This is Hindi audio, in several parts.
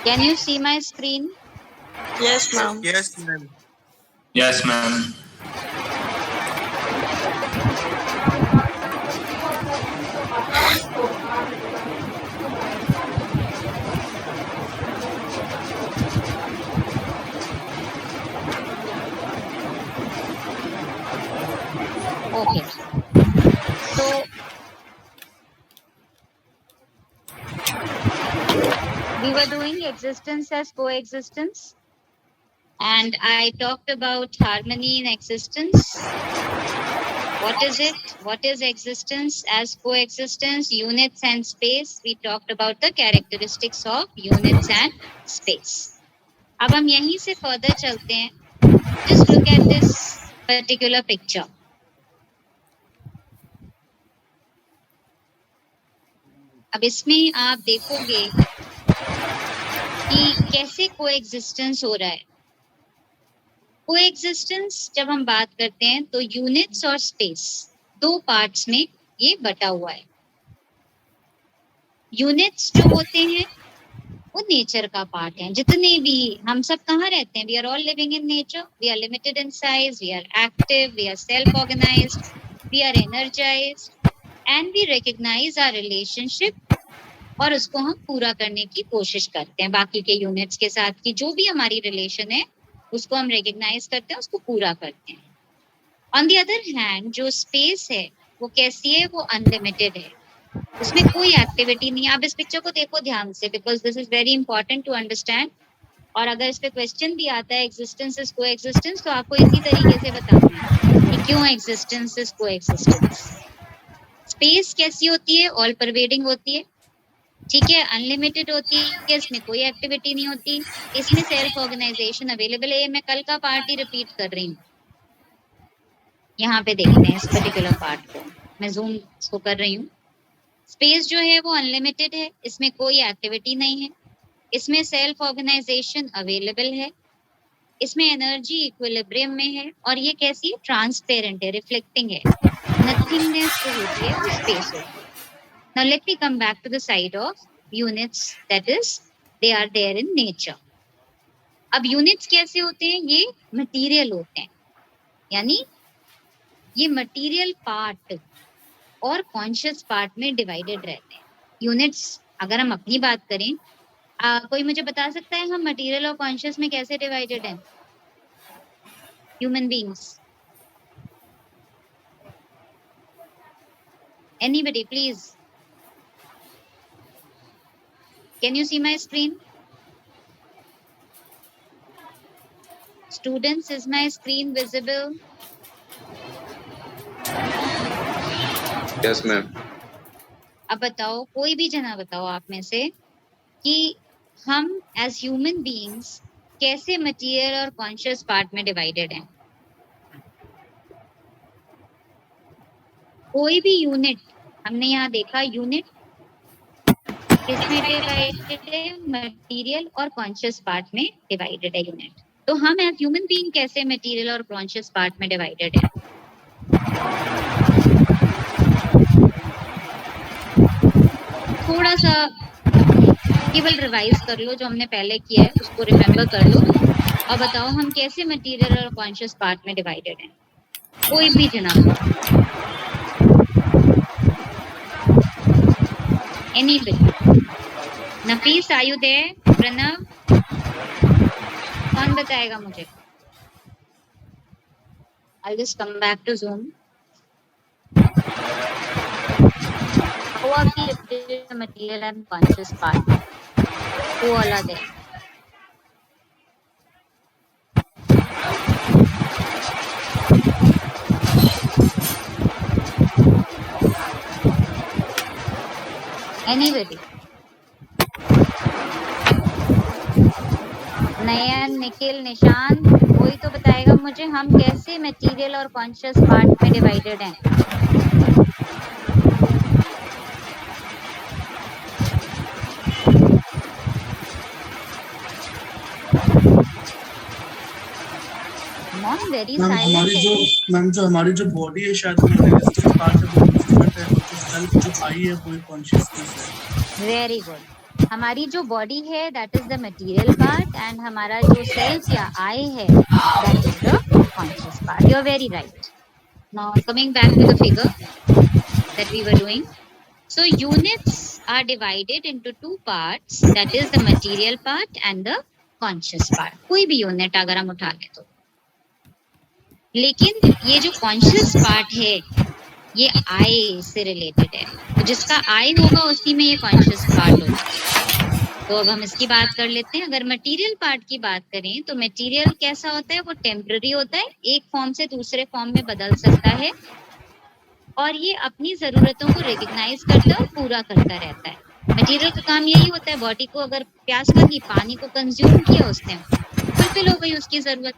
Can you see my screen? Yes, ma'am. Yes, ma'am. Yes, ma'am. Okay. So we were doing existence as coexistence, and I talked about harmony in existence. What is it? What is existence as coexistence, units and space? We talked about the characteristics of units and space. अब हम यहीं से further चलते हैं. Just look at this particular picture. अब इसमें आप देखोगे कि कैसे कोएग्जिस्टेंस हो रहा है. कोएग्जिस्टेंस जब हम बात करते हैं तो यूनिट्स और स्पेस दो पार्ट्स में ये बटा हुआ है. यूनिट्स जो होते हैं वो नेचर का पार्ट है. जितने भी हम सब कहाँ रहते हैं, we are all living in nature. We are limited in size, we are active, we are self organised, we are energised and we recognise our relationship और उसको हम पूरा करने की कोशिश करते हैं बाकी के यूनिट्स के साथ की जो भी हमारी रिलेशन है उसको हम रिकॉग्नाइज करते हैं, उसको पूरा करते हैं. ऑन द अदर हैंड जो स्पेस है वो कैसी है, वो अनलिमिटेड है. उसमें कोई एक्टिविटी नहीं है. आप इस पिक्चर को देखो ध्यान से, because this is very important to understand. और अगर इस पे क्वेश्चन भी आता है एग्जिस्टेंस इज कोएग्जिस्टेंस, तो आपको इसी तरीके से बताना है कि क्यों एग्जिस्टेंस इज कोएग्जिस्टेंस. स्पेस कैसी होती है, ऑल परवेडिंग होती है, ठीक है, अनलिमिटेड होती है, इसमें कोई एक्टिविटी नहीं होती, इसमें सेल्फ ऑर्गेनाइजेशन अवेलेबल है. मैं कल का पार्ट ही रिपीट कर रही हूँ. यहाँ पे देखते हैं इस पर्टिकुलर पार्ट को, मैं जूम इसको कर रही हूँ. स्पेस जो है वो अनलिमिटेड है, इसमें कोई एक्टिविटी नहीं है, इसमें सेल्फ ऑर्गेनाइजेशन अवेलेबल है, इसमें एनर्जी इक्विलिब्रियम में है और ये कैसी है, ट्रांसपेरेंट है, रिफ्लेक्टिंग है. नथिंगनेस जो होती है वो स्पेस होती है. Now let me come back to the side of units, that is they are there in nature. अब units कैसे होते हैं, ये मटेरियल होते हैं, यानी ये मटेरियल पार्ट और कॉन्शियस पार्ट में डिवाइडेड रहते हैं. यूनिट्स अगर हम अपनी बात करें, कोई मुझे बता सकता है हम मटेरियल और कॉन्शियस में कैसे डिवाइडेड हैं human beings? Anybody please. Can you see my screen? Students, is my screen visible? Yes, ma'am. अब बताओ, कोई भी जना बताओ आप में से कि हम एज ह्यूमन बीइंग्स कैसे मटेरियल और कॉन्शियस पार्ट में डिवाइडेड हैं. कोई भी यूनिट हमने यहाँ देखा, यूनिट किसमें डिवाइडेड है, मटेरियल और कॉन्शियस पार्ट में डिवाइडेड है यूनिट. तो हम एज ह्यूमन बीइंग कैसे मटेरियल और कॉन्शियस पार्ट में डिवाइडेड है? थोड़ा सा केवल रिवाइज कर लो, जो हमने पहले किया है उसको रिमेम्बर कर लो और बताओ हम कैसे मटेरियल और कॉन्शियस पार्ट में डिवाइडेड हैं. कोई भी जना, anybody. Nafees, are you there? Pranav, कौन बताएगा मुझे? I'll just come back to Zoom. How are we divided the material and conscious part? Who all are there? Anybody? नयन, निखिल, निशांत, कोई तो बताएगा मुझे हम कैसे मटेरियल और कॉन्शियस पार्ट में डिवाइडेड हैं. Mom very silent. जो हमारी जो बॉडी है शायद मटेरियलिस्टिक पार्ट है, वो सेल्फ जो आई है वो कॉन्शियसनेस है. Very good. हमारी जो बॉडी है that is the material part and हमारा जो सेल्फ या आई है that is the conscious part. You are very right. Now coming back to the figure that we were doing. So units are divided into two parts, that is the material part and the conscious part. कोई भी यूनिट अगर हम उठा लें तो, लेकिन ये जो कॉन्शियस पार्ट है ये आई से रिलेटेड है. तो जिसका आई होगा उसी में ये कॉन्शियस पार्ट होगा. तो अब हम इसकी बात कर लेते हैं. अगर मटेरियल पार्ट की बात करें तो मटेरियल कैसा होता है, वो टेम्पररी होता है, एक फॉर्म से दूसरे फॉर्म में बदल सकता है और ये अपनी जरूरतों को रिकग्नाइज करता और पूरा करता रहता है. मटेरियल का काम यही होता है, बॉडी को अगर प्यास लगी, पानी को कंज्यूम किया उसने, फुलफिल हो गई उसकी जरूरत.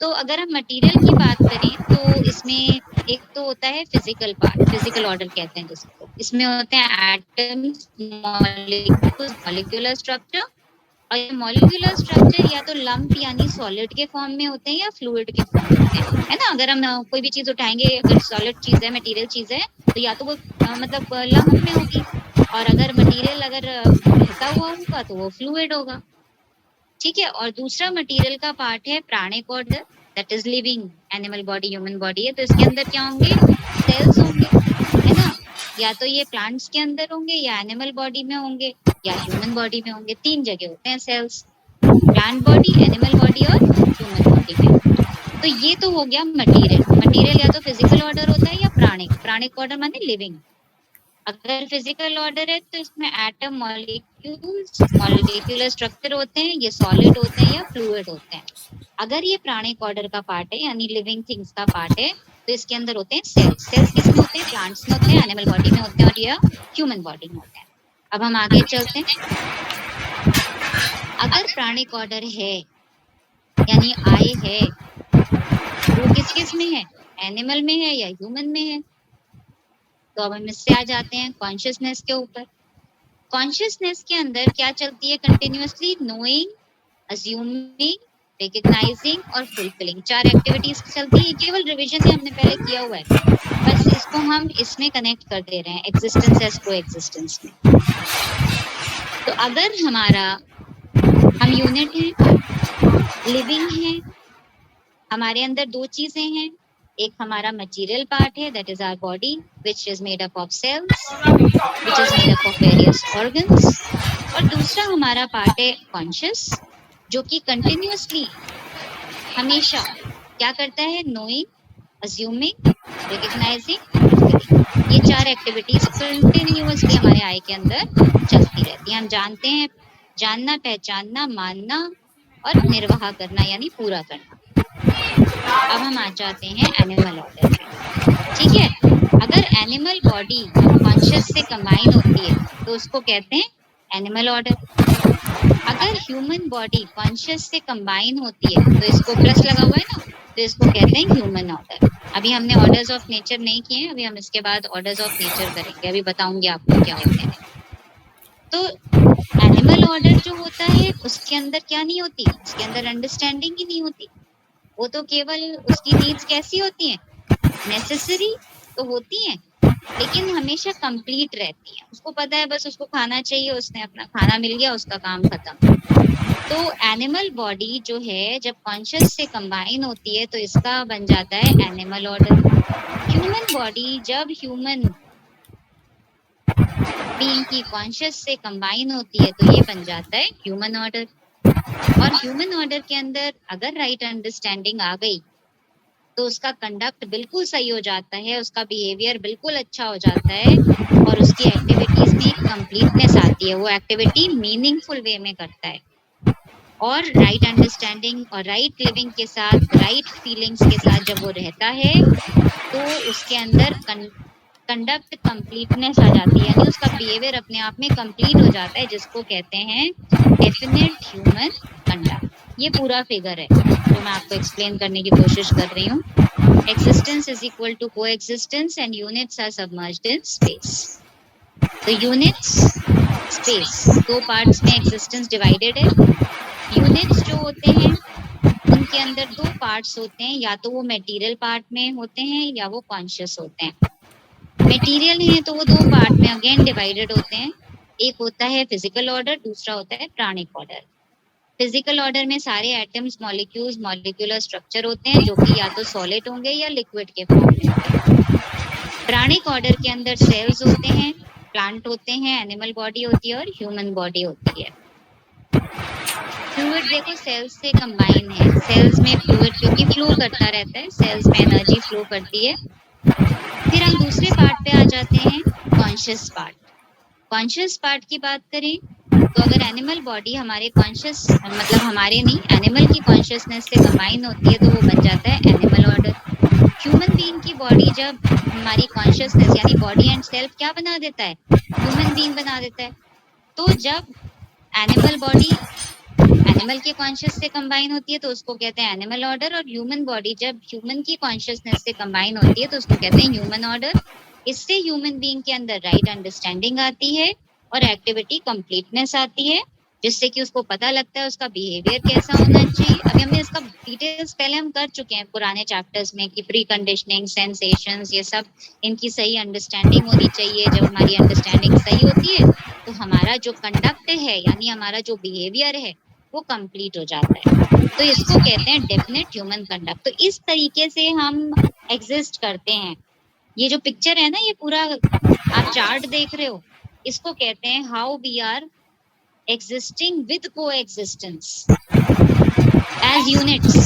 तो अगर हम मटेरियल की बात करें तो इसमें एक तो होता है फिजिकल पार्ट, फिजिकल ऑर्डर कहते हैं जिसको. इसमें होते हैं एटम्स, मॉलिक्यूल्स, मॉलिक्यूलर स्ट्रक्चर. और ये मॉलिक्यूलर स्ट्रक्चर या तो लंप यानी सॉलिड के फॉर्म में होते हैं या फ्लूइड के फॉर्म में होते हैं, है ना. अगर हम कोई भी चीज उठाएंगे, अगर सॉलिड चीज है, मटेरियल चीज है, तो या तो वो मतलब लंप में होगी, और अगर मटेरियल अगर बहता हुआ होगा तो वो फ्लूइड होगा. ठीक है. और दूसरा मटेरियल का पार्ट है प्राणिक order, that is living. Animal body, human body है तो इसके अंदर क्या होंगे, सेल्स होंगे, है ना. या तो ये प्लांट्स के अंदर होंगे या एनिमल बॉडी में होंगे या ह्यूमन बॉडी में होंगे. 3 जगह होते हैं cells, plant body, animal body और ह्यूमन बॉडी में. तो ये तो हो गया मटेरियल. मटेरियल या तो फिजिकल ऑर्डर होता है या प्राणिक. प्राणिक ऑर्डर माने लिविंग. अगर फिजिकल ऑर्डर है तो इसमें एटम, मॉलिक्यूल्स, मॉलिक्यूलर स्ट्रक्चर होते हैं, ये सॉलिड होते हैं या फ्लूइड होते हैं. अगर ये प्राणिक ऑर्डर का पार्ट है यानी लिविंग थिंग्स का पार्ट है तो इसके अंदर होते हैं सेल्स. सेल्स किसमें होते हैं, प्लांट्स में होते हैं, एनिमल बॉडी में होते हैं और या ह्यूमन बॉडी में होते हैं. अब हम आगे चलते हैं. अगर प्राणिक ऑर्डर है यानी आई है, वो किस किस में है, एनिमल में है या ह्यूमन में है. तो अब हम इससे आ जाते हैं कॉन्शियसनेस के ऊपर. कॉन्शियसनेस के अंदर क्या चलती है कंटिन्यूअसली, नोइंग, अज्यूमिंग, रिकग्नाइजिंग और फुलफिलिंग. 4 एक्टिविटीज चलती है. केवल रिवीजन है, हमने पहले किया हुआ है, बस इसको हम इसमें कनेक्ट कर दे रहे हैं एग्जिस्टेंस एज को एग्जिस्टेंस में. तो अगर हमारा हम यूनिट है, लिविंग है, हमारे अंदर 2 चीजें हैं. एक हमारा मटेरियल पार्ट है that is our body which is made up of cells, which is made up of various organs. और दूसरा हमारा पार्ट है कॉन्शियस, जो कि कंटिन्यूअसली हमेशा क्या करता है, नोइंग, अज्यूमिंग, रिकग्नाइजिंग. ये 4 एक्टिविटीज कंटिन्यूअसली हमारे आई के अंदर चलती रहती है. हम जानते हैं जानना, पहचानना, मानना और निर्वाह करना यानी पूरा करना. अब हम आ जाते हैं एनिमल ऑर्डर में. ठीक है. अगर एनिमल बॉडी कॉन्शियस से कंबाइन होती है तो उसको कहते हैं एनिमल ऑर्डर. अगर ह्यूमन बॉडी कॉन्शियस से कंबाइन होती है तो इसको प्लस लगा हुआ है ना, तो इसको कहते हैं ह्यूमन ऑर्डर. अभी हमने ऑर्डर्स ऑफ नेचर नहीं किए हैं, अभी हम इसके बाद ऑर्डर्स ऑफ नेचर करेंगे. अभी बताऊंगी आपको क्या होते हैं. तो एनिमल ऑर्डर जो होता है उसके अंदर क्या नहीं होती, उसके अंदर अंडरस्टैंडिंग ही नहीं होती. वो तो केवल उसकी नीड्स कैसी होती हैं, नेसेसरी तो होती हैं लेकिन हमेशा कंप्लीट रहती है. उसको पता है बस उसको खाना चाहिए, उसने अपना खाना मिल गया, उसका काम खत्म. तो एनिमल बॉडी जो है जब कॉन्शियस से कंबाइन होती है तो इसका बन जाता है एनिमल ऑर्डर. ह्यूमन बॉडी जब ह्यूमन बीइंग की कॉन्शियस से कंबाइन होती है तो ये बन जाता है ह्यूमन ऑर्डर. और ह्यूमन ऑर्डर के अंदर अगर राइट अंडरस्टैंडिंग आ गई तो उसका कंडक्ट बिल्कुल सही हो जाता है, उसका बिहेवियर बिल्कुल अच्छा हो जाता है और उसकी एक्टिविटीज में एक कंप्लीटनेस आती है. वो एक्टिविटी मीनिंगफुल वे में करता है. और राइट अंडरस्टैंडिंग और राइट लिविंग के साथ, राइट फीलिंग्स के साथ जब वो रहता है तो उसके अंदर कंडक्ट कंप्लीटनेस आ जाती है, यानी उसका बिहेवियर अपने आप में कंप्लीट हो जाता है, जिसको कहते हैं डेफिनेट ह्यूमन कंडक्ट. ये पूरा फिगर है जो मैं आपको एक्सप्लेन करने की कोशिश कर रही हूँ. Existence is equal to coexistence and units are submerged in space. तो यूनिट्स, स्पेस, 2 पार्ट्स में एक्सिस्टेंस डिवाइडेड है. यूनिट्स जो होते हैं उनके अंदर 2 पार्ट्स होते हैं, या तो वो मटेरियल पार्ट में होते हैं या वो कॉन्शियस होते हैं. मटेरियल है तो वो 2 पार्ट में अगेन डिवाइडेड होते हैं. एक होता है फिजिकल ऑर्डर, दूसरा होता है प्राणिक ऑर्डर। फिजिकल ऑर्डर में सारे एटम्स, मॉलिक्यूल्स, मॉलिक्यूलर स्ट्रक्चर होते हैं जो कि या तो सॉलिड होंगे या लिक्विड के फॉर्म में होंगे। प्राणिक ऑर्डर के अंदर सेल्स होते हैं, प्लांट होते हैं, एनिमल बॉडी होती है और ह्यूमन बॉडी होती है। फ्लूइड देखो सेल्स से कंबाइन है, सेल्स में फ्लूइड क्योंकि फ्लो करता रहता है, सेल्स में एनर्जी फ्लो करती है। फिर हम दूसरे पार्ट पे आ जाते हैं, कॉन्शियस पार्ट। कॉन्शियस पार्ट की बात करें तो अगर एनिमल बॉडी हमारे कॉन्शियस मतलब हमारे नहीं, एनिमल की कॉन्शियसनेस से कंबाइन होती है तो वो बन जाता है एनिमल ऑर्डर। ह्यूमन बीइंग की बॉडी जब हमारी कॉन्शियसनेस यानी बॉडी एंड सेल्फ क्या बना देता है, ह्यूमन बीइंग बना देता है। तो जब एनिमल बॉडी एनिमल के कॉन्शियस से कंबाइन होती है तो उसको कहते हैं एनिमल ऑर्डर, और ह्यूमन बॉडी जब ह्यूमन की कॉन्शियसनेस से कंबाइन होती है तो उसको कहते हैं ह्यूमन ऑर्डर। इससे ह्यूमन बीइंग के अंदर राइट अंडरस्टैंडिंग आती है और एक्टिविटी कंप्लीटनेस आती है, जिससे कि उसको पता लगता है उसका बिहेवियर कैसा होना चाहिए। अभी हमने इसका डिटेल्स पहले हम कर चुके हैं पुराने चैप्टर्स में कि प्री कंडीशनिंग, सेंसेशंस, ये सब इनकी सही अंडरस्टैंडिंग होनी चाहिए। जब हमारी अंडरस्टैंडिंग सही होती है तो हमारा जो कंडक्ट है यानी हमारा जो बिहेवियर है वो कंप्लीट हो जाता है। तो इसको कहते हैं डेफिनेट ह्यूमन कंडक्ट। तो इस तरीके से हम एग्जिस्ट करते हैं। ये जो पिक्चर है ना, ये पूरा आप चार्ट देख रहे हो, इसको कहते हैं how we are existing with coexistence as units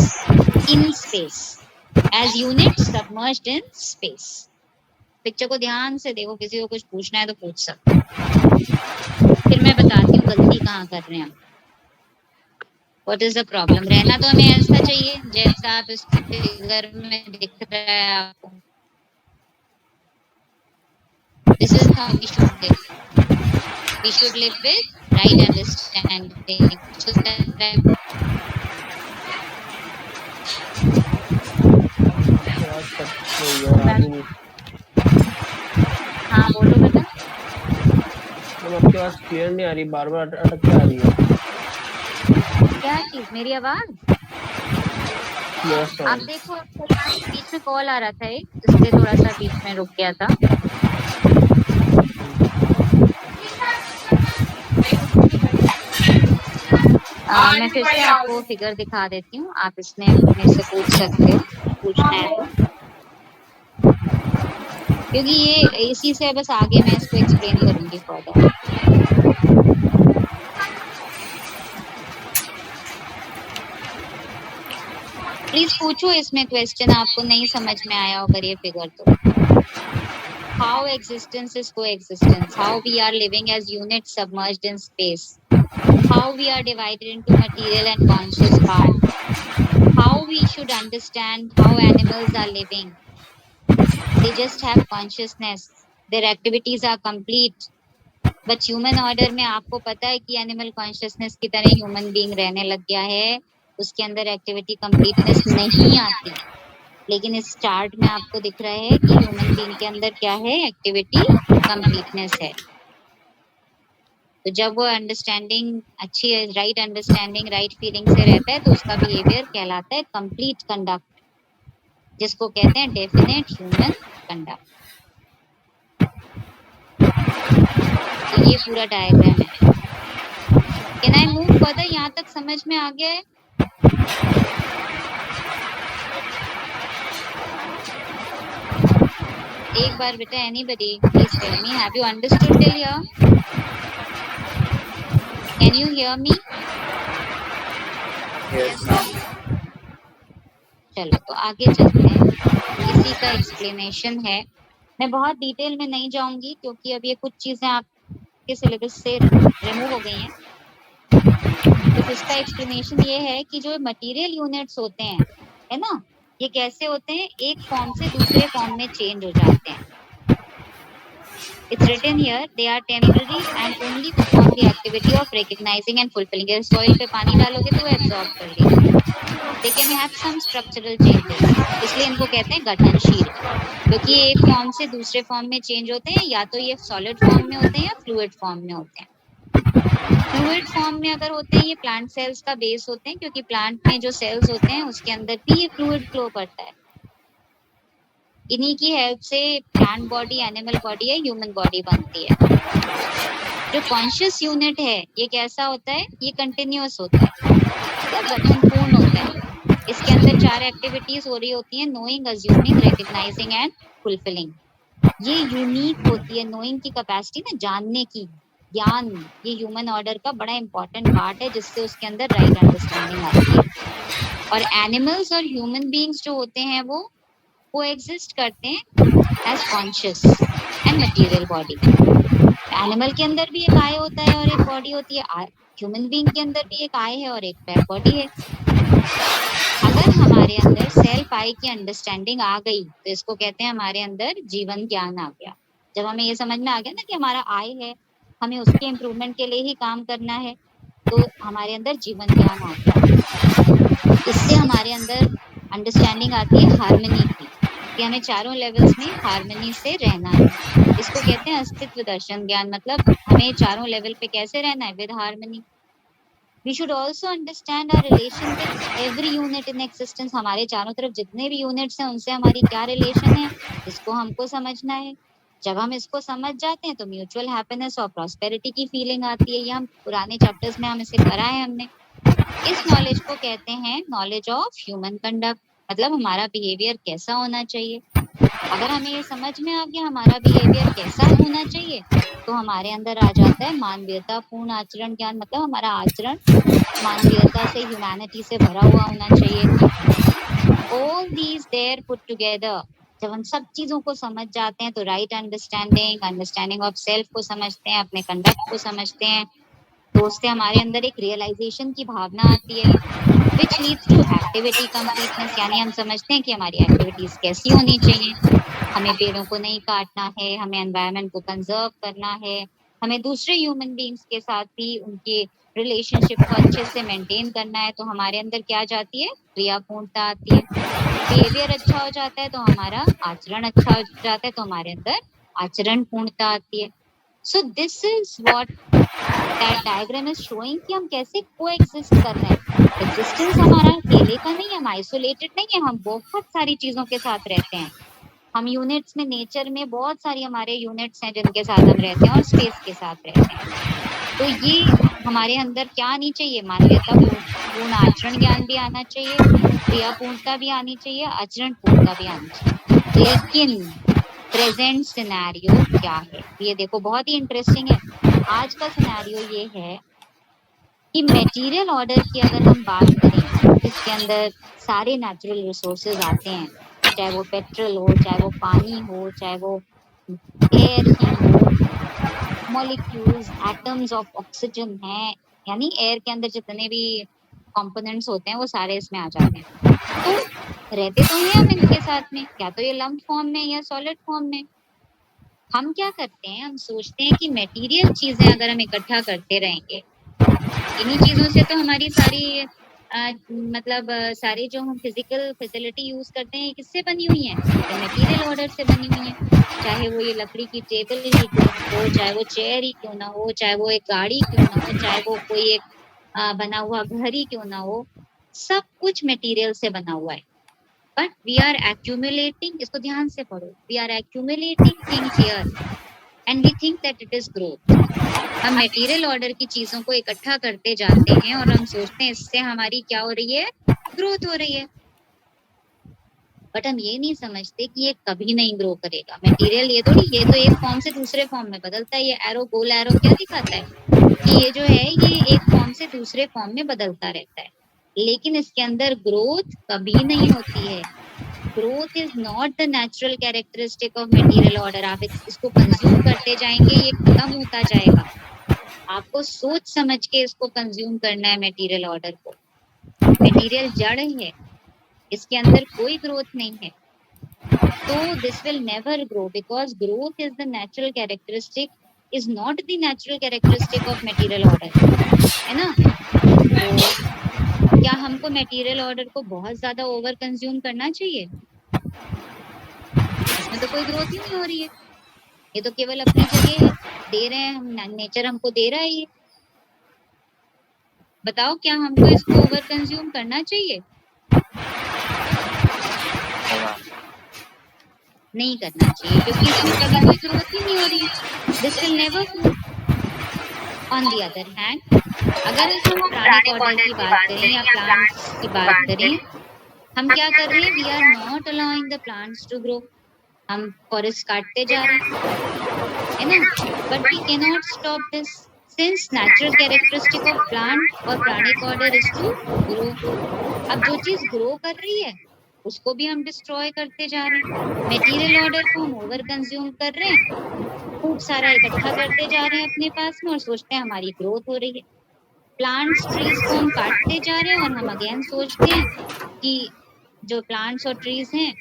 in space, as units submerged in space। Picture को ध्यान से देखो, किसी को कुछ पूछना है तो पूछ सकते हो। फिर मैं बताती हूँ गलती कहाँ कर रहे हैं हम। What is the problem? रहना तो हमें ऐसा चाहिए जैसा आप इस फिगर में दिख रहा है आपको। This is how we should live. We should live with right understanding. So that हाँ बोलो बेटा। तो आपकी आवाज क्लियर नहीं आ रही, बार बार अटक के आ रही है। क्या चीज? मेरी आवाज? Yes, आप देखो, बीच में कॉल आ रहा था एक, इसलिए थोड़ा सा बीच में रुक गया था। मैं फिर से आपको फिगर दिखा देती हूँ, आप इसमें मेरे से पूछ सकते हो, पूछना है तो, क्योंकि ये इसी से बस आगे मैं इसको एक्सप्लेन करूंगी फर्दर। प्लीज पूछो इसमें क्वेश्चन, आपको नहीं समझ में आया अगर ये फिगर तो। How existence is coexistence, how we are living as unit submerged in space, how we are divided into material and conscious part, how we should understand how animals are living, they just have consciousness, their activities are complete, but human order में आपको पता है कि animal consciousness की तरह human being रहने लग गया है, उसके अंदर एक्टिविटी कंप्लीटनेस नहीं आती। लेकिन इस चार्ट में आपको दिख रहा है कि ह्यूमन बीइंग के अंदर क्या है, एक्टिविटी कंप्लीटनेस है। तो जब वो अंडरस्टैंडिंग अच्छी है, राइट अंडरस्टैंडिंग, राइट फीलिंग से रहता है तो उसका बिहेवियर कहलाता है कंप्लीट कंडक्ट, जिसको कहते हैं डेफिनेट ह्यूमन कंडक्ट। तो ये पूरा डायग्राम है। Can I move further? यहाँ तक समझ में आ गया है? एक बार बेटा, anybody please tell me, have you understood till here? Can you hear me? Yes. चलो तो आगे चलते हैं, इसी का एक्सप्लेनेशन है। मैं बहुत डिटेल में नहीं जाऊंगी क्योंकि अब ये कुछ चीजें आपके सिलेबस से रिमूव हो गई हैं। तो इसका एक्सप्लेनेशन ये है कि जो मटेरियल यूनिट्स होते हैं, है ना, ये कैसे होते हैं, एक फॉर्म से दूसरे फॉर्म में चेंज हो जाते हैं। It's written here, they are temporary and only perform the activity of recognizing and fulfilling. अगर soil पे पानी डालोगे तो absorb कर लेगी। They can have some structural changes, इसलिए इनको कहते हैं गठनशील, क्योंकि ये एक फॉर्म से दूसरे फॉर्म में चेंज होते हैं, या तो ये सॉलिड फॉर्म में होते हैं या फ्लूइड फॉर्म में होते हैं। फ्लूइड फॉर्म में अगर होते हैं, ये प्लांट सेल्स का बेस होते हैं, क्योंकि प्लांट में जो सेल्स होते हैं उसके अंदर भी ये फ्लूइड फ्लो करता है। इन्हीं की हेल्प से प्लांट बॉडी, एनिमल बॉडी या ह्यूमन बॉडी बनती है। जो कॉन्शियस यूनिट है ये कैसा होता है, ये कंटिन्यूअस होता है, गठन पूर्ण होता है। इसके अंदर 4 एक्टिविटीज हो रही होती हैं, knowing, assuming, recognising and fulfilling. ये यूनिक होती है नोइंग की कैपेसिटी ना, जानने की, ज्ञान, ये ह्यूमन ऑर्डर का बड़ा इंपॉर्टेंट पार्ट है जिससे उसके अंदर राइट अंडरस्टैंडिंग आती है। और एनिमल्स और ह्यूमन बीइंग्स जो होते हैं वो कोएग्जिस्ट करते हैं as conscious and material body. Animal के अंदर भी एक आई होता है और एक बॉडी होती है, ह्यूमन बीइंग के अंदर भी एक आई है और एक बॉडी है। अगर हमारे अंदर सेल्फ आई की अंडरस्टैंडिंग आ गई तो इसको कहते हैं हमारे अंदर जीवन ज्ञान आ गया। जब हमें ये समझ में आ गया ना कि हमारा आई है, हमें उसके इम्प्रूवमेंट के लिए ही काम करना है, तो हमारे अंदर जीवन ज्ञान आ गया। इससे हमारे अंदर अंडरस्टैंडिंग आती है हार्मनी की, कि हमें चारों लेवल्स में हार्मनी से रहना है। इसको कहते हैं अस्तित्व दर्शन ज्ञान, मतलब हमें चारों लेवल पे कैसे रहना है, with harmony. We should also understand our relation with every unit in existence। हमारे चारों तरफ जितने भी यूनिट्स हैं उनसे हमारी क्या रिलेशन है, इसको हमको समझना है। जब हम इसको समझ जाते हैं तो म्यूचुअल हैप्पीनेस और प्रॉस्पेरिटी की फीलिंग आती है। ये हम पुराने चैप्टर्स में हम इसे पढ़ा है हमने। इस नॉलेज को कहते हैं नॉलेज ऑफ ह्यूमन कंडक्ट, मतलब हमारा बिहेवियर कैसा होना चाहिए। अगर हमें ये समझ में आ गया हमारा बिहेवियर कैसा होना चाहिए तो हमारे अंदर आ जाता है मानवीयता पूर्ण आचरण ज्ञान, मतलब हमारा आचरण मानवीयता से, ह्यूमैनिटी से भरा हुआ होना चाहिए। All these there put together, जब हम सब चीजों को समझ जाते हैं तो राइट अंडरस्टैंडिंग ऑफ सेल्फ को समझते हैं, अपने कंडक्ट को समझते हैं, तो उससे हमारे अंदर एक रियलाइजेशन की भावना आती है, which leads to activity completeness. यानी हम समझते हैं कि हमारी एक्टिविटीज कैसी होनी चाहिए, हमें पेड़ों को नहीं काटना है, हमें एनवायरनमेंट को कंजर्व करना है, हमें दूसरे ह्यूमन बीइंग्स के साथ भी उनके रिलेशनशिप को अच्छे से मेंटेन करना है। तो हमारे अंदर क्या जाती है, क्रियापूर्णता आती है। बिहेवियर अच्छा हो जाता है तो हमारा आचरण अच्छा हो जाता है, तो हमारे अंदर आचरण पूर्णता आती है। So this is what that diagram is showing कि हम कैसे कोएग्जिस्ट कर रहे हैं। एग्जिस्टेंस हमारा अकेले का नहीं है, हम आइसोलेटेड नहीं है, हम बहुत सारी चीजों के साथ रहते हैं। हम यूनिट्स में, नेचर में बहुत सारी हमारे यूनिट्स हैं जिनके साथ हम रहते हैं और स्पेस के साथ रहते हैं। तो ये हमारे अंदर क्या आनी चाहिए, मानवीयता पूर्ण आचरण ज्ञान भी आना चाहिए, क्रियापूर्णता भी आनी चाहिए, आचरण पूर्णता भी आनी चाहिए। लेकिन प्रेजेंट सिनेरियो क्या है, ये देखो बहुत ही इंटरेस्टिंग है। आज का सिनेरियो ये है कि मटेरियल ऑर्डर की अगर हम बात करें, इसके अंदर सारे नेचुरल रिसोर्सेज आते हैं, चाहे वो पेट्रोल हो, चाहे वो पानी हो, चाहे वो एयर ही हो, मॉलिक्यूल्स, एटम्स ऑफ ऑक्सीजन है, यानी एयर के अंदर जितने भी कंपोनेंट्स होते हैं वो सारे इसमें आ जाते हैं। तो रहते तो हैं हम इनके साथ में, क्या तो ये लम्प फॉर्म में या सॉलिड फॉर्म में। हम क्या करते हैं, हम सोचते हैं कि मटेरियल चीजें अगर हम इकट्ठा करते रहेंगे, इन्हीं चीजों से तो हमारी सारी सारी जो हम फिजिकल फैसिलिटी यूज करते हैं किससे बनी हुई है, तो मटेरियल ऑर्डर से बनी हुई है। चाहे वो ये लकड़ी की टेबल ही क्यों हो, चाहे वो चेयर ही क्यों ना हो, चाहे वो एक गाड़ी क्यों ना हो, चाहे वो कोई एक बना हुआ घर ही क्यों ना हो, सब कुछ मटेरियल से बना हुआ है। बट वी आर एक्यूमुलेटिंग, इसको ध्यान से पढ़ो, we are accumulating things here and we think that it is growth. हम मटेरियल ऑर्डर की चीजों को इकट्ठा करते जाते हैं और हम सोचते हैं इससे हमारी क्या हो रही है, ग्रोथ हो रही है। बट हम ये नहीं समझते कि ये कभी नहीं ग्रो करेगा। मटेरियल ये तो एक फॉर्म से दूसरे फॉर्म में बदलता है। ये एरो, गोल एरो क्या दिखाता है कि ये जो है ये एक फॉर्म से दूसरे फॉर्म में बदलता रहता है, लेकिन इसके अंदर ग्रोथ कभी नहीं होती है। Growth is not the natural characteristic of material order. आप इसको कंज्यूम करते जाएंगे, ये खत्म होता जाएगा। आपको सोच समझ के इसको कंज्यूम करना है मटेरियल ऑर्डर को। मटेरियल जड़ है, इसके अंदर कोई ग्रोथ नहीं है, तो this will never grow because growth is the natural characteristic, is not the natural characteristic of material order, है ना। तो क्या हमको मटेरियल ऑर्डर को बहुत ज्यादा ओवर कंज्यूम करना चाहिए? इसमें तो कोई ग्रोथ ही नहीं हो रही है, ये तो केवल अपनी जगह है, दे रहे हैं हम, नेचर हमको दे रहा है ये। बताओ क्या हमको इसको ओवर कंज्यूम करना चाहिए? नहीं करना चाहिए, क्योंकि इसमें कभी कोई ग्रोथ ही नहीं हो रही है। This will never grow. On the other hand, अगर हम प्राणिक ऑर्डर की बात करें या प्लांट्स की बात करें, हम क्या कर रहे हैं? We are not allowing the plants to grow. हम फॉरेस्ट काटते जा रहे हैं, है ना? But we can not stop this since natural characteristic of plant और प्राणिक ऑर्डर इज टू ग्रो। अब जो चीज ग्रो कर रही है उसको भी हम डिस्ट्रॉय करते जा रहे हैं। मटेरियल ऑर्डर को हम ओवर कंज्यूम कर रहे हैं, खूब सारा इकट्ठा करते जा रहे हैं अपने पास में और सोचते हैं हमारी ग्रोथ हो रही है। प्लांट्स ट्रीज को हम काटते जा रहे हैं और हम अगेन सोचते हैं कि जो प्लांट्स और ट्रीज हैं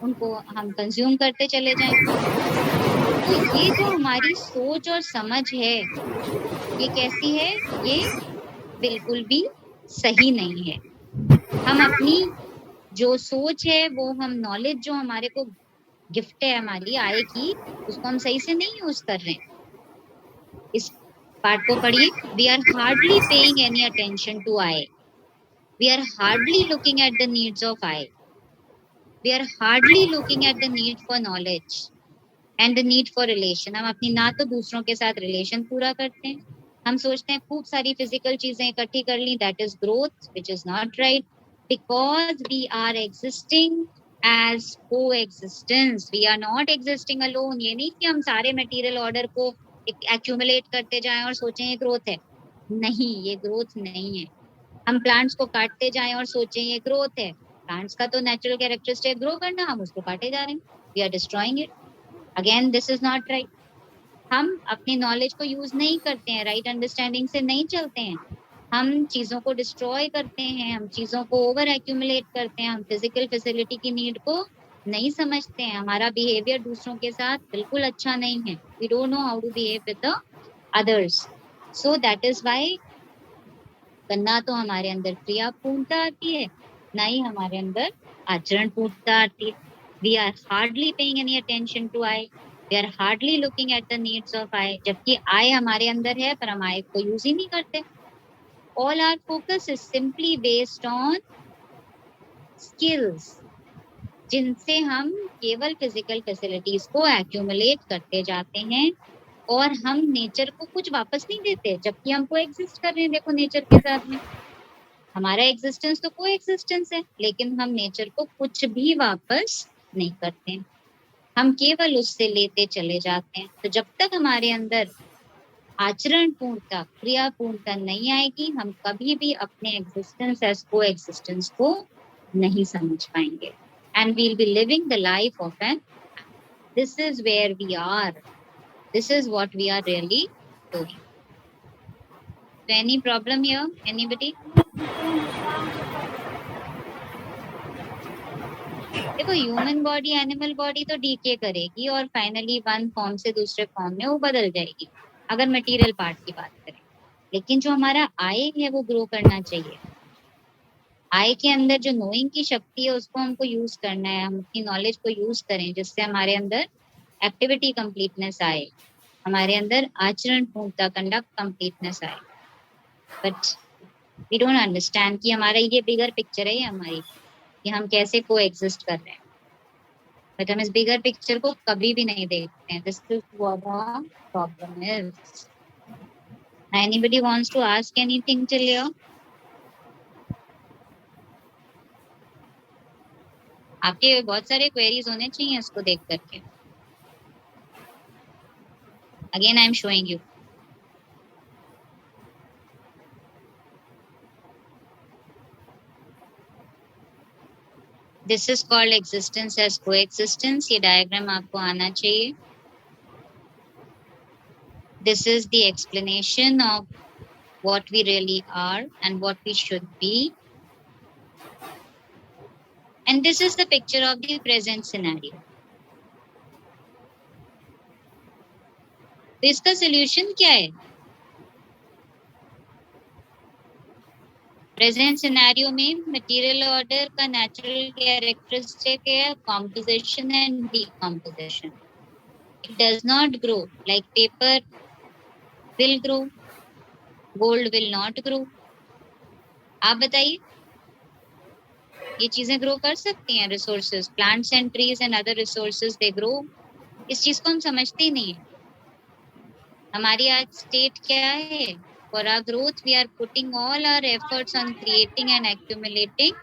उनको हम कंज्यूम करते चले जाएं। तो ये जो हमारी सोच और समझ है ये कैसी है? ये बिल्कुल भी सही नहीं है। हम अपनी जो सोच है वो हम नॉलेज जो हमारे को गिफ्ट है हमारी आय की, उसको हम सही से नहीं यूज कर रहे हैं। इस पार्ट को पढ़िए। We are hardly paying any attention to I, we are hardly looking at the needs of I, we are hardly looking at the need for knowledge and the need for relation. हम अपनी ना तो दूसरों के साथ रिलेशन पूरा करते हैं, हम सोचते हैं खूब सारी फिजिकल चीजें इकट्ठी कर ली, that is growth, which is not right, because we are existing as coexistence, we are not existing alone. ये नहीं कि हम सारे मटेरियल ऑर्डर को एक्यूमुलेट करते जाएं और सोचें ये ग्रोथ है, नहीं, ये ग्रोथ नहीं है। हम प्लांट्स को काटते जाएं और सोचें ये ग्रोथ है, प्लांट्स का तो नेचुरल कैरेक्टरिस्टिक ग्रो करना, हम उसको काटे जा रहे हैं, we are destroying it. Again this is not right. हम अपनी नॉलेज को यूज नहीं करते हैं, राइट अंडरस्टैंडिंग से नहीं चलते हैं, हम चीजों को डिस्ट्रॉय करते हैं, हम चीजों को ओवर एक्यूमुलेट करते हैं, हम फिजिकल फैसिलिटी की नीड को नहीं समझते हैं, हमारा बिहेवियर दूसरों के साथ बिल्कुल अच्छा नहीं है, we don't know how to behave with the others. So that is why ना तो हमारे अंदर क्रिया पूर्णता आती है, ना ही हमारे अंदर आचरण पूर्णता आती है। We are hardly paying any attention to I, we are hardly looking at the needs of I, जबकि आई हमारे अंदर है पर हम आई को यूज ही नहीं करते। All our focus is simply based on skills, जिनसे हम केवल फिजिकल फैसिलिटीज को एक्यूमुलेट करते जाते हैं और हम नेचर को कुछ वापस नहीं देते, जबकि हम को एग्जिस्ट कर रहे हैं। देखो नेचर के साथ में हमारा एग्जिस्टेंस तो को एग्जिस्टेंस है, लेकिन हम नेचर को कुछ भी वापस नहीं करते हैं, हम केवल उससे लेते चले जाते हैं। तो जब तक हमारे अंदर आचरण पूर्णता, क्रिया पूर्णता नहीं आएगी, हम कभी भी अपने एग्जिस्टेंस एज को एग्जिस्टेंस को नहीं समझ पाएंगे, and we'll be living the life of an, this is where we are, this is what we are really doing. So any problem here? Anybody? देखो ह्यूमन बॉडी, एनिमल बॉडी तो डीके करेगी और फाइनली वन फॉर्म से दूसरे फॉर्म में वो बदल जाएगी, अगर मटेरियल पार्ट की बात करें। लेकिन जो हमारा आई है वो ग्रो करना चाहिए। आई के अंदर जो नोइंग की शक्ति है उसको हमको यूज करना है, हम अपनी नॉलेज को यूज करें जिससे हमारे अंदर एक्टिविटी कंप्लीटनेस आए, हमारे अंदर आचरण पूर्णता, कंडक्ट कंप्लीटनेस आए। बट वी डोंट अंडरस्टैंड कि हमारा ये बिगर पिक्चर है, ये हमारी कि हम कैसे को एग्जिस्ट कर रहे हैं, बट हम इस बिगर पिक्चर को कभी भी नहीं देखते हैं। This is what the problem is. Anybody wants to ask anything till here? आपके बहुत सारे क्वेरीज होने चाहिए इसको देख करके। Again I am showing you. This is called existence as coexistence. ये डायग्राम आपको आना चाहिए। This is the explanation of what we really are and what we should be, and this is the picture of the present scenario. तो इसका सॉल्यूशन क्या है? प्रेजेंट सिनेरियो में मटेरियल ऑर्डर का नेचुरल कैरेक्टरिस्टिक है composition and decomposition. It does not grow like paper will grow, gold will not grow. आप बताइए ये चीजें ग्रो कर सकती हैं? Resources, plants and trees and other resources they grow. इस चीज को हम समझते ही नहीं है। हमारी आज स्टेट क्या है? For our growth we are putting all our efforts on creating and accumulating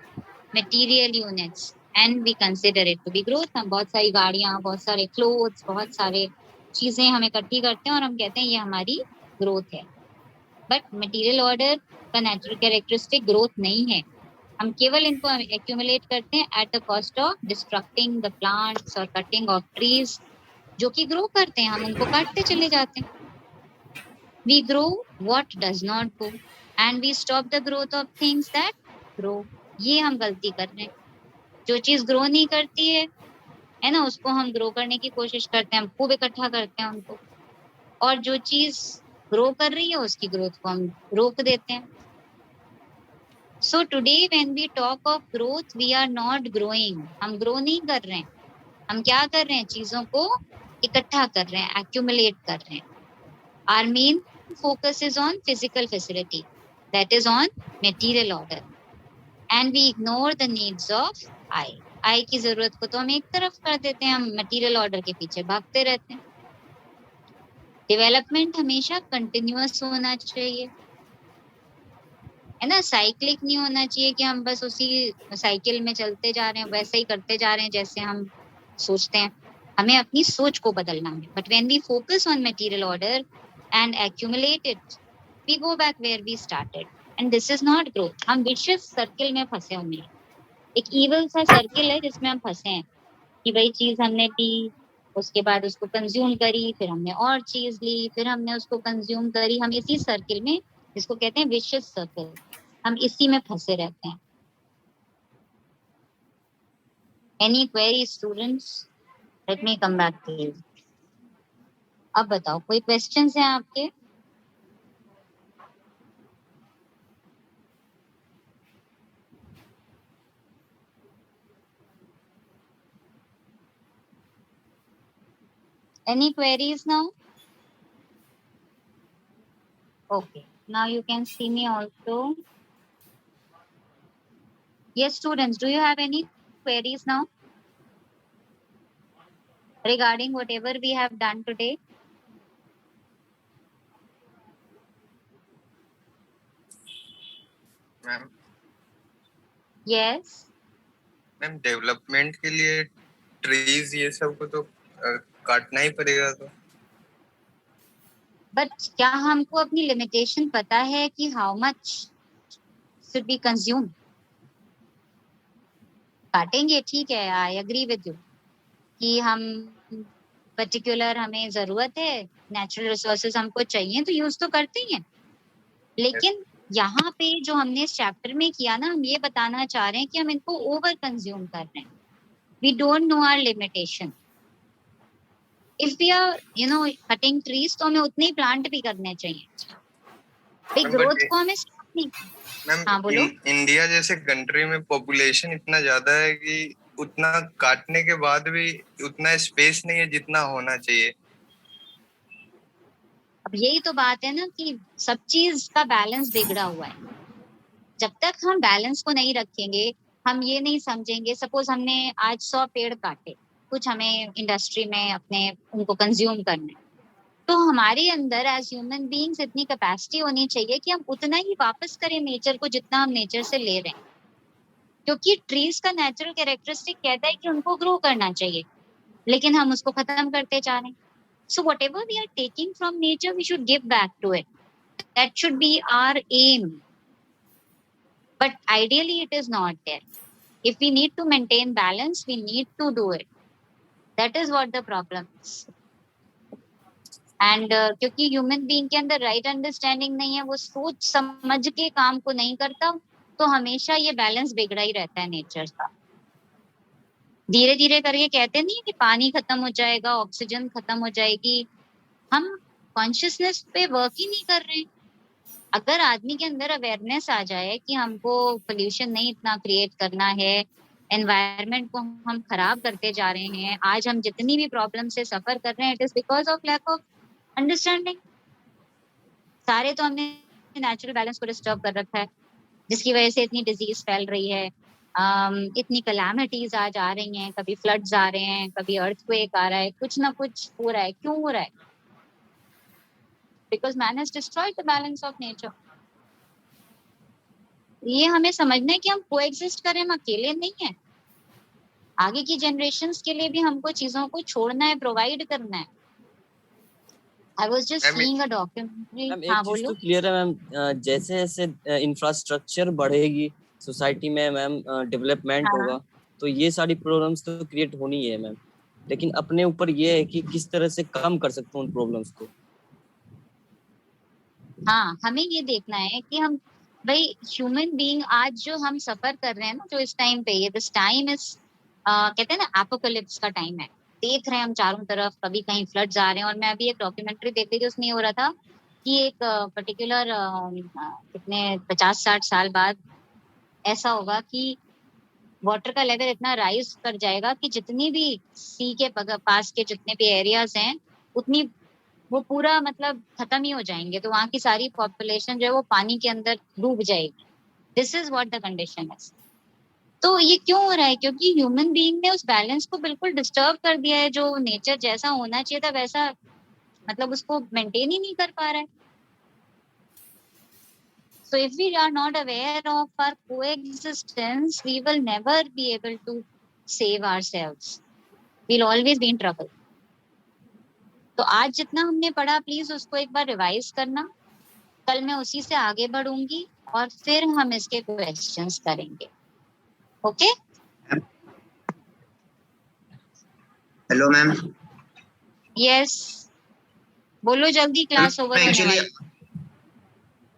material units and we consider it to be growth. हम बहुत सारी गाड़ियां, बहुत सारे क्लोथ्स, बहुत सारे चीजें हम इकट्ठी करते हैं और हम कहते हैं ये हमारी ग्रोथ है। बट मटेरियल ऑर्डर का नेचुरल कैरेक्टरिस्टिक ग्रोथ नहीं है। हम केवल इनको एक्यूमुलेट करते हैं at the cost of distracting the plants और कटिंग ऑफ ट्रीज जो कि ग्रो करते हैं, हम उनको काटते चले जाते हैं। We grow what does not grow and we stop the growth of things that grow. ये हम गलती कर रहे हैं। जो चीज ग्रो नहीं करती है ना, उसको हम ग्रो करने की कोशिश करते हैं, हम खूब इकट्ठा करते हैं उनको, और जो चीज ग्रो कर रही है उसकी ग्रोथ को हम रोक देते हैं। So today when we talk of growth we are not growing. हम ग्रो नहीं कर रहे हैं। हम क्या कर रहे हैं? चीजों को इकट्ठा कर रहे हैं, एक्यूमुलेट कर रहे हैं। Our main focus is on physical facility, that is on material order, and we ignore the needs of I. I की जरूरत को तो हम एक तरफ कर देते हैं, हम मटेरियल ऑर्डर के पीछे भागते रहते हैं। डेवलपमेंट हमेशा कंटिन्यूअस होना चाहिए, है ना, साइक्लिक नहीं होना चाहिए कि हम बस उसी साइकिल में चलते जा रहे हैं, वैसे ही करते जा रहे हैं जैसे हम सोचते हैं। हमें अपनी सोच को बदलना है। But when we focus on material order and accumulate it we go back where we started and this is not growth. हम विशियस सर्किल में फंसे हुए हैं। एक ईवल सा सर्किल है जिसमें हम फंसे हैं कि वही चीज हमने पी, उसके बाद उसको कंज्यूम करी, फिर हमने और चीज ली, फिर हमने उसको कंज्यूम करी। हम इसी सर्किल में, जिसको कहते हैं विशियस सर्किल, हम इसी में फंसे रहते हैं। Any query students? Let me come back to you. अब बताओ, कोई क्वेश्चंस हैं आपके? Any queries now? Okay, now you can see me also. Yes, students, do you have any queries now regarding whatever we have done today? Ma'am Yes. Ma'am development के लिए ट्रीज ये सब को तो काटना ही पड़ेगा तो। बट क्या हमको अपनी लिमिटेशन पता है कि how much should be consumed? काटेंगे, ठीक है, आई एग्री विद यू कि हम पर्टिकुलर, हमें जरूरत है, नेचुरल रिसोर्सेज हमको चाहिए तो यूज तो करते ही हैं। लेकिन यहाँ पे जो हमने इस चैप्टर में किया ना, हम ये बताना चाह रहे हैं कि हम इनको ओवर कंज्यूम कर रहे हैं। We don't know our limitation. If we are cutting trees तो हमें उतने ही प्लांट भी करने चाहिए भाई। ग्रोथ को हमें स्टॉप नहीं। मैम हाँ बोलो। इंडिया जैसे कंट्री में पॉपुलेशन इतना ज्यादा है कि उतना काटने के बाद भी उतना स्पेस नहीं है जितना होना चाहिए। अब यही तो बात है ना कि सब चीज का बैलेंस बिगड़ा हुआ है। जब तक हम बैलेंस को नहीं रखेंगे, हम ये नहीं समझेंगे, सपोज हमने आज 100 पेड़ काटे, कुछ हमें इंडस्ट्री में अपने उनको कंज्यूम करना है, तो हमारे अंदर एज ह्यूमन बीइंग्स इतनी कैपेसिटी होनी चाहिए कि हम उतना ही वापस करें नेचर को जितना हम नेचर से ले रहे हैं। क्योंकि ट्रीज का नेचुरल कैरेक्टरिस्टिक कहता है कि उनको ग्रो करना चाहिए, लेकिन हम उसको खत्म करते जा रहे हैं। So whatever we are taking from nature we should give back to it. That should be our aim, but ideally it is not there. If we need to maintain balance, we need to do it. That is what the problem is. And क्योंकि ह्यूमन बीइंग के अंदर राइट अंडरस्टैंडिंग नहीं है, वो सोच समझ के काम को नहीं करता, तो हमेशा ये बैलेंस बिगड़ा ही रहता है नेचर का। धीरे धीरे करके कहते नहीं कि पानी खत्म हो जाएगा, ऑक्सीजन खत्म हो जाएगी। हम कॉन्शियसनेस पे वर्क ही नहीं कर रहे हैं। अगर आदमी के अंदर अवेयरनेस आ जाए कि हमको पोल्यूशन नहीं इतना क्रिएट करना है, एनवायरनमेंट को हम खराब करते जा रहे हैं, आज हम जितनी भी प्रॉब्लम से सफर कर रहे हैं it is because of lack of understanding. सारे तो हमने नेचुरल बैलेंस को डिस्टर्ब कर रखा है, जिसकी वजह से इतनी डिजीज फैल रही है, इतनी कलामिटीज आज आ रही हैं, कभी फ्लड्स आ रहे हैं, कभी अर्थक्वेक आ रहा है, कुछ ना कुछ हो रहा है। क्यों हो रहा है? because man has destroyed the balance of nature. ये हमें समझना है कि हम कोएग्जिस्ट करें, हम अकेले नहीं है। आगे की जनरेशंस के लिए भी हमको चीजों को छोड़ना है, प्रोवाइड करना है। I was just seeing a documentary. Ma'am हाँ एक चीज तो बोलो। क्लियर है मैम, जैसे जैसे इंफ्रास्ट्रक्चर बढ़ेगी सोसाइटी में मैम, डेवलपमेंट हाँ। होगा, तो ये सारी प्रॉब्लम्स तो क्रिएट होनी है मैम, लेकिन अपने ऊपर ये है कि किस तरह से कम कर सकते हैं उन प्रॉब्लम्स को। हाँ, हमें ये देखना है कि हम भाई ह्यूमन बीइंग आज जो हम सफर कर रहे हैं ना, जो इस टाइम पे, ये दिस टाइम इज कहते हैं ना एपोकलिप्स का टाइम है। देख रहे हैं हम चारों तरफ, कभी कहीं फ्लड्स आ रहे हैं। और मैं अभी एक डॉक्यूमेंट्री देख रही थी, उसमें ये हो रहा था कि एक पर्टिकुलर कितने 50-60 साल बाद ऐसा होगा कि वाटर का लेवल इतना राइज कर जाएगा कि जितनी भी सी के पास के जितने भी एरियाज हैं, उतनी वो पूरा मतलब खत्म ही हो जाएंगे। तो वहाँ की सारी पॉपुलेशन जो है वो पानी के अंदर डूब जाएगी। This is what the condition is. तो ये क्यों हो रहा है? क्योंकि ह्यूमन बीइंग ने उस बैलेंस को बिल्कुल डिस्टर्ब कर दिया है। जो नेचर जैसा होना चाहिए था वैसा मतलब उसको मेंटेन ही नहीं कर पा रहा है। So if we are not aware of our coexistence, we will never be able to save ourselves. We'll always be in trouble. तो आज जितना हमने पढ़ा प्लीज उसको एक बार रिवाइज करना। कल मैं उसी से आगे बढ़ूंगी और फिर हम इसके क्वेश्चंस करेंगे। ओके? Hello ma'am. यस, बोलो जल्दी, क्लास ओवर होने एक्चुअली वाली।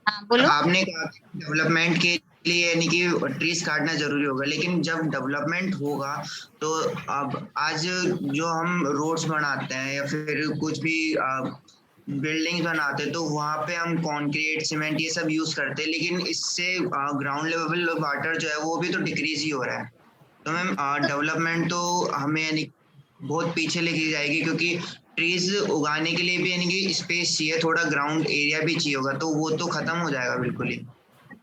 हाँ बोलो। आपने कहा डेवलपमेंट के लिए यानी कि ट्रीज काटना जरूरी होगा, लेकिन जब डेवलपमेंट होगा तो अब आज जो हम रोड्स बनाते हैं या फिर कुछ भी बिल्डिंग्स बनाते हैं तो वहाँ पे हम कंक्रीट सीमेंट ये सब यूज करते हैं, लेकिन इससे ग्राउंड लेवल वाटर जो है वो भी तो डिक्रीज ही हो रहा है। तो मैम डेवलपमेंट तो हमें यानी बहुत पीछे लेके जाएगी, क्योंकि ट्रीज उगाने के लिए भी यानी कि स्पेस चाहिए, थोड़ा ग्राउंड एरिया भी चाहिए होगा, तो वो तो खत्म हो जाएगा बिल्कुल ही।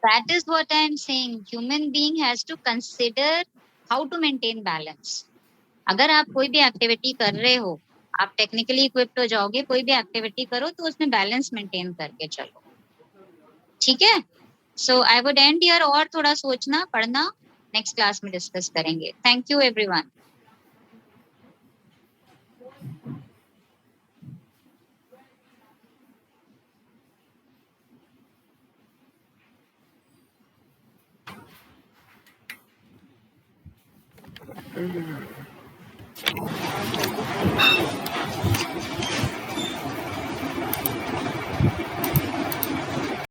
That is what I am saying. Human being has to consider how to maintain balance. अगर आप कोई भी एक्टिविटी कर रहे हो, आप टेक्निकली इक्विप्ड हो जाओगे, कोई भी एक्टिविटी करो तो उसमें बैलेंस मेंटेन करके चलो। ठीक है? सो आई वुड एंड हियर। और थोड़ा सोचना, पढ़ना, नेक्स्ट क्लास में डिस्कस करेंगे। Thank you everyone.